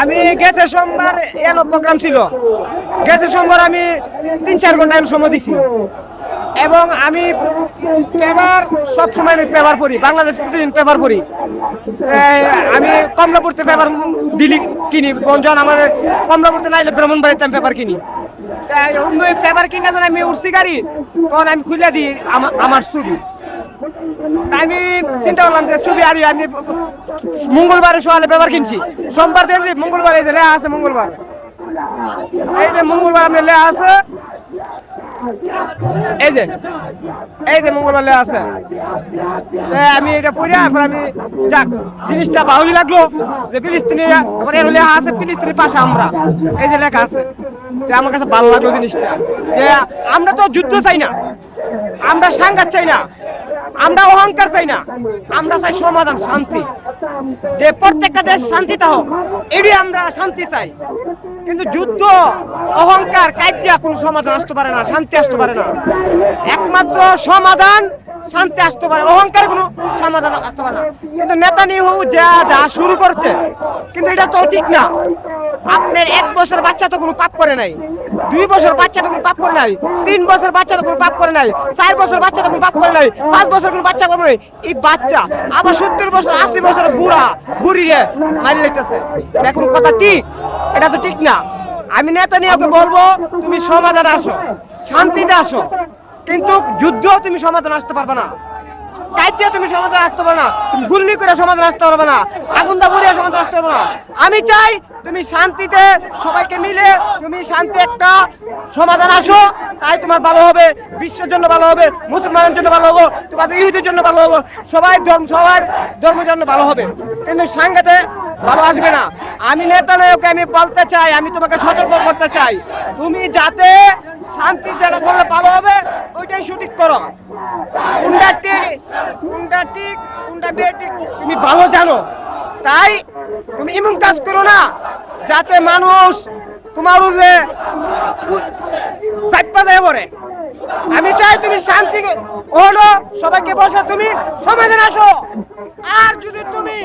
আমি গেছে সোমবার এলো প্রোগ্রাম ছিল, গেছে সোমবার আমি 3-4 ঘন্টা সময় দিছি এবং আমি পেপার সবসময় আমি পেপার পড়ি, বাংলাদেশ প্রতিদিন পেপার পড়ি। আমি কমলাপুরতে পেপার দিলি কিনি, যখন আমার কমলাপুরতে নাইলে ব্রাহ্মণবাড়িতে আমি পেপার কিনি। পেপার কিনে যখন আমি উঠছি গাড়ি, তখন আমি খুলে দিই আমার ছবি। আমি চিন্তা করলাম যে ছবি আর আমি মঙ্গলবারে সকালে পেপার কিনছি, সোমবার দেখছি মঙ্গলবার এই যে লেখা আছে, মঙ্গলবার এই যে মঙ্গলবার আমি লেখা আছে, এই যে মঙ্গলবার লেখা আছে। আমি এটা পড়ে এখন আমি যাক জিনিসটা ভালোই লাগলো যে ফিলিস্তিনিরা আমার এর লেখা আছে ফিলিস্তিনির পাশে আমরা, এই যে লেখা আছে। আমার কাছে ভালো লাগলো জিনিসটা যে আমরা তো যুদ্ধ চাই না, আমরা সংঘাত চাই না, আমরা অহংকার চাই না, আমরা চাই সমাধান, শান্তি, যে প্রত্যেকটা দেশ শান্তিতে হোক, এটাই আমরা শান্তি চাই। কিন্তু যুদ্ধ, অহংকার, কাজ্যা কোনো সমাধান আসতে পারে না, শান্তি আসতে পারে না। একমাত্র সমাধান শান্তি আসতে পারে, অহংকার কোনো সমাধান আসতে পারে না। কিন্তু নেতানিয়াহু যা শুরু করছে, কিন্তু এটা তো ঠিক না। আপনার 1 বছর বাচ্চা তো কোনো পাপ করে নাই, 2 বছর বাচ্চা তো কোনো পাপ করে নাই, 3 বছর বাচ্চা তো কোনো পাপ করে নাই, 4 বছর বাচ্চা তো কোনো পাপ করে নাই, 5 বছর কোনো বাচ্চা করে নাই। এই বাচ্চা আবার 70 বছর 80 বছর বুড়ি রে মারি লাইতেছে, এটা কোনো কথা ঠিক? এটা তো ঠিক না। আমি নেতানিয়াহুকে বলবো তুমি সমাধান আসো, শান্তিতে আসো, কিন্তু যুদ্ধ তুমি সমাধান আসতে পারবে না, কাইতে তুমি সমাধান আসতে পারবে না, তুমি গুল্লি করে সমাধান আসতে পারবে না, আগুন দা ভরিয়ে সমাধান আসতে পারবে না। আমি চাই তুমি শান্তিতে সবাইকে মিলে তুমি শান্তি একটা সমাধান আসো, তাই তোমার ভালো হবে, বিশ্বের জন্য ভালো হবে, মুসলমানের জন্য ভালো হবে, তোমাদের ইহুদির জন্য ভালো হবে, সবার ধর্মের জন্য ভালো হবে। কিন্তু সাংঘাতে ভালো আসবে না। আমি নেতানিয়াহুকে আমি বলতে চাই, আমি তোমাকে সতর্ক করতে চাই, তুমি যাতে শান্তি যেটা করলে ভালো হবে ওইটাই সঠিক করো। কোনটা ঠিক কোনটা বেঠিক তুমি ভালো জানো, তাই তুমি এমন কাজ করো না যাতে মানুষ তোমার উপরে চাপা দেয় পড়ে। আমি চাই তুমি শান্তি হলো, সবাইকে বসে তুমি সমাধান আসো। আর যদি তুমি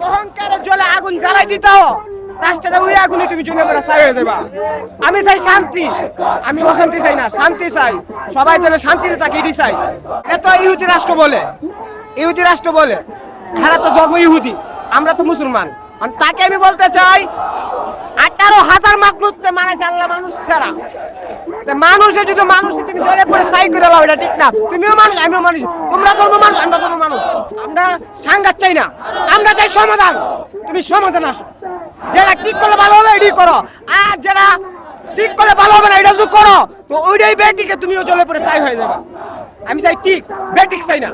অহংকারের জলে আগুন জ্বালাই দিতাও, রাস্তাতে ওই আগুনে তুমি জুনে করে ছাই হয়ে দেবা। আমি চাই শান্তি, আমি অশান্তি চাই না, শান্তি চাই, সবাই যেন শান্তিতে থাকে এটি চাই। এটা তো ইহুদি রাষ্ট্র বলে, ইহুদি রাষ্ট্র বলে, হ্যাঁ তো ধর্ম ইহুদি, আমরা তো মুসলমান। তাকে আমি বলতে চাই 18,000 মাকলুকতে মানাইছে আল্লাহ মানুষ ছাড়া। মানুষে যদি মানুষ তুমি জলে পরে ছাই করে লাও, এটা ঠিক না। তুমিও মানুষ, আমিও মানুষ, তোমরা ধর্ম মানুষ, আমরা ধর্ম মানুষ। আমরা সাংঘাত চাই না, আমরা চাই সমাধান। তুমি সমাধান আসো, যারা ঠিক করলে ভালো হবে এটাই করো, আর যারা ঠিক করলে ভালো হবে না এটা যদি করো তো ওইটাই বেটিকে তুমিও জলে পরে ছাই হয়ে যাবে। আমি চাই ঠিক, বেটিক চাই না।